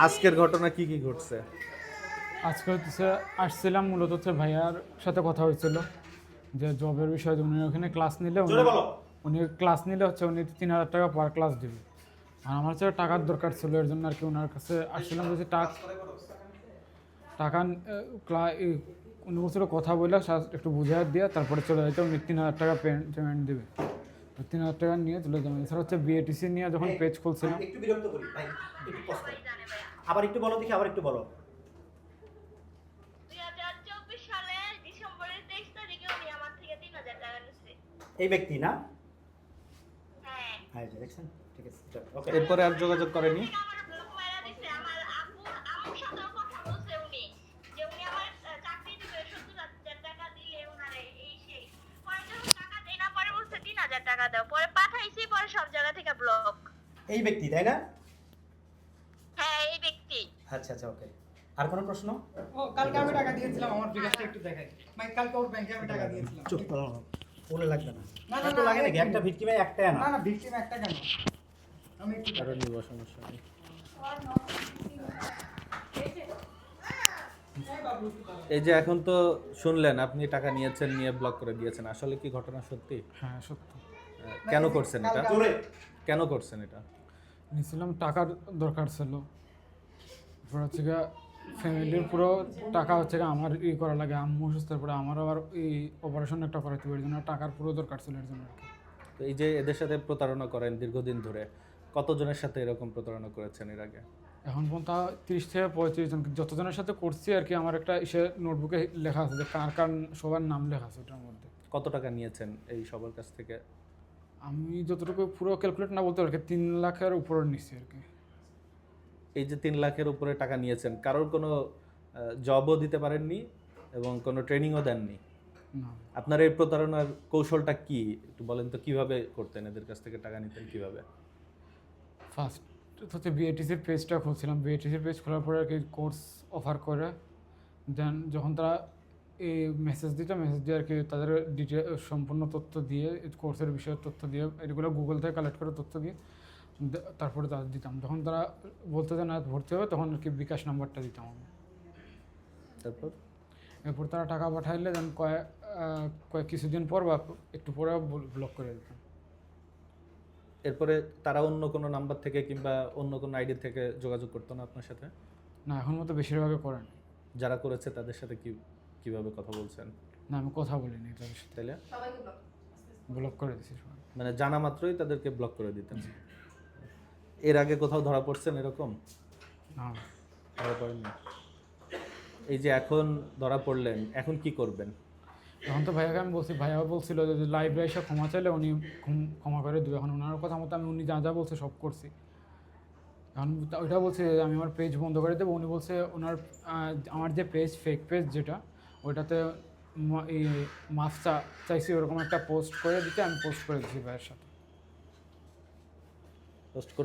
আজকের ঘটনা কি কি ঘটছে? আজকে হচ্ছে আসছিলাম মূলত হচ্ছে ভাইয়ার সাথে কথা হয়েছিল যে জবের বিষয়ে উনি ওখানে ক্লাস নিলে উনি ক্লাস নিলে হচ্ছে উনি 3,000 টাকা পার ক্লাস দিবে। আর আমার হচ্ছে টাকার দরকার ছিল, এর জন্য আর কি ওনার কাছে আসছিলাম যে টাকা উনি বলছিল কথা বলে একটু বুঝিয়ে দিয়ে তারপরে চলে যেতে, উনি 3,000 টাকা পেমেন্ট দেবে। 3,000 টাকা নিয়ে চলে যাবেন। এছাড়া হচ্ছে বিএটিসি নিয়ে যখন পেজ খুলছিলাম। একটু বিরক্ত করি ভাই, একটু কষ্ট। আবার একটু বলো দেখি, আবার একটু বলো। 2024 সালের ডিসেম্বরের 23 তারিখে উনি আমার থেকে 3,000 টাকা নিচ্ছে। এই ব্যক্তি না? হ্যাঁ। হ্যাঁ, দেখছেন? ঠিক আছে, ওকে। এরপরে আর যোগাযোগ করেনি? আমার ব্লক মারা দিছে। আমার আম্মুর সাথেও কথা বলছে উনি, যে উনি আমার চাকরি দিবে, 70,000 টাকা দিলে উনারে এই সেই। পরে যখন টাকা দেই না, পরে বলছে 3,000 টাকা দাও। পরে পাঠাইছি, পরে সব জায়গা থেকে ব্লক। এই ব্যক্তি তাই না? হ্যাঁ, এই ব্যক্তি। আচ্ছা আচ্ছা, ওকে। আর কোনো প্রশ্ন? ও কালকে আমি টাকা দিয়েছিলাম, আমার বিকাশটা একটু দেখাই। ভাই কালকে ওর ব্যাংকে আমি টাকা দিয়েছিলাম। চুপ করো, বলে লাগবে না। না, না, এত লাগে না, নাকি? একটা ভিক্টিমে একটাই না। না না ভিক্টিম একটা কেন? আমি একটু আরো নিব, সমস্যা নেই। এই যে এখন তো শুনলেন আপনি টাকা নিয়েছেন, নিয়ে ব্লক করে দিয়েছেন, আসলে কি ঘটনা সত্যি? হ্যাঁ, সত্যি। কেন করছেন এটা? জোরে। কেন করছেন এটা? নিয়েছিলাম, টাকার দরকার ছিল। তারপর হচ্ছে গিয়ে ফ্যামিলির পুরো টাকা হচ্ছে গিয়ে আমার করা লাগে, আম্মু অসুস্থের পরে আমার আবার এই অপারেশন একটা করাতে পারি, জন্য টাকার পুরো দরকার ছিল এর জন্য আর কি। তো এই যে এদের সাথে প্রতারণা করেন দীর্ঘদিন ধরে, কতজনের সাথে এরকম প্রতারণা করেছেন এর আগে? এখন পর্যন্ত 30 থেকে 35 জন, যতজনের সাথে করছি আর কি। আমার একটা নোটবুকে লেখা আছে যে কার কার সবার নাম লেখা আছে ওটার মধ্যে। কত টাকা নিয়েছেন এই সবার কাছ থেকে? আমি যতটুকু পুরো ক্যালকুলেট না বলতে পারি, 3 লাখের উপরে নিচ্ছি আর কি। এই যে 3 লাখের উপরে টাকা নিয়েছেন, কারোর কোনো জবও দিতে পারেননি এবং কোনো ট্রেনিংও দেননি? না, আপনার এই প্রতারণার কৌশলটা কি একটু বলেন তো, কিভাবে করতেন, এদের কাছ থেকে টাকা নিতেন কিভাবে? ফার্স্ট হচ্ছে বিএটিসির পেজটা খুলছিলাম। বিএটিসির পেজ খোলার পরে আর কি কোর্স অফার করে দেন। যখন তারা এই মেসেজ দিয়ে আর কি তাদের সম্পূর্ণ তথ্য দিয়ে, কোর্সের বিষয়ের তথ্য দিয়ে, এগুলো গুগল থেকে কালেক্ট করে তথ্য দিয়ে তারপরে তাদের দিতাম। যখন তারা বলতে যে না ভর্তি হবে, তখন আর কি বিকাশ নাম্বারটা দিতাম আমি। তারপর এরপর তারা টাকা পাঠাইলে দেন কয়েক কিছুদিন পর বা একটু পরে ব্লক করে দিতাম। এরপরে তারা অন্য কোনো নাম্বার থেকে কিংবা অন্য কোনো আইডি থেকে যোগাযোগ করতো না আপনার সাথে? না, এখন মতো বেশিরভাগে করেন। যারা করেছে তাদের সাথে কিভাবে কথা বলছেন? না, আমি কথা বলিনি তাদের সাথে, তাইলে ব্লক করে দিয়েছি সবাই। মানে জানা মাত্রই তাদেরকে ব্লক করে দিতেন? এর আগে কোথাও ধরা পড়ছেন এরকম? না, ধরা পড়েননি। এই যে এখন ধরা পড়লেন, এখন কি করবেন? এখন তো ভাইয়াকে আমি বলছি, ভাইয়া বলছিল যে লাইভে এসে ক্ষমা চাইলে উনি ক্ষমা করে দেবে। এখন ওনার কথা মতো আমি, উনি যা যা বলছে সব করছি। এখন ওইটা বলছে যে আমি আমার পেজ বন্ধ করে দেবো। উনি বলছে ওনার আমার যে পেজ, ফেক পেজ যেটা, ওইটাতে এই মাফ চাইছি ওরকম একটা পোস্ট করে দিতে, আমি পোস্ট করে দিচ্ছি ভাইয়ের সাথে। পোস্ট